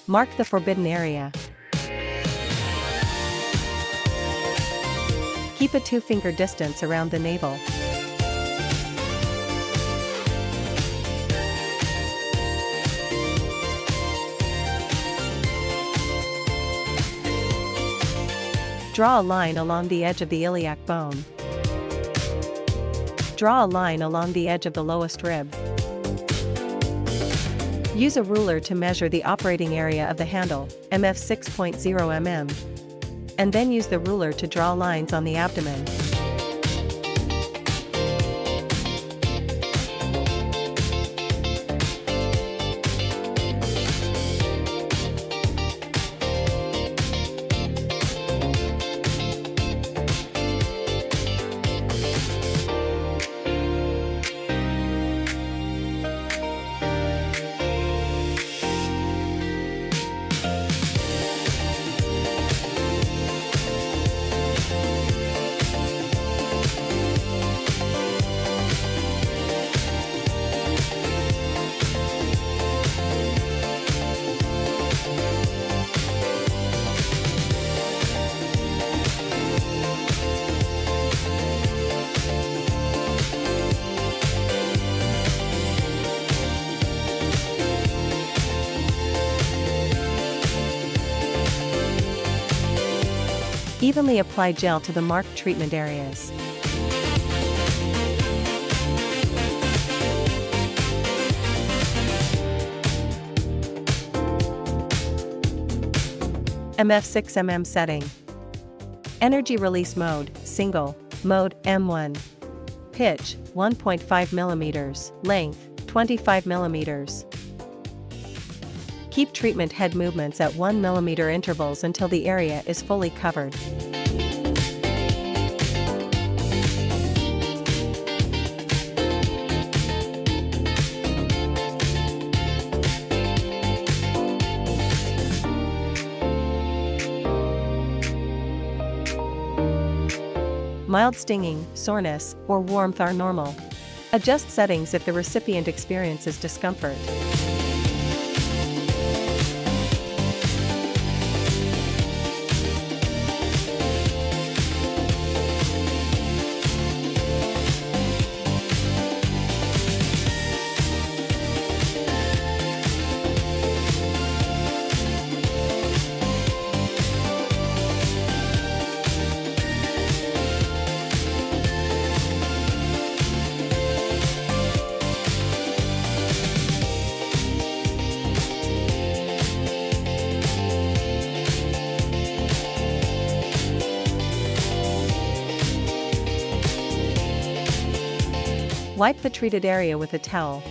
Mark the forbidden area. Keep a 2-finger distance around the navel. Draw a line along the edge of the iliac bone. Draw a line along the edge of the lowest rib. Use a ruler to measure the operating area of the handle, MF 6.0 mm. And then use the ruler to draw lines on the abdomen. Evenly apply gel to the marked treatment areas. MF 6 mm setting. Energy release mode, single, mode M1. Pitch, 1.5 mm, length, 25 mm. Keep treatment head movements at 1 mm intervals until the area is fully covered. Mild stinging, soreness, or warmth are normal. Adjust settings if the recipient experiences discomfort. Wipe the treated area with a towel,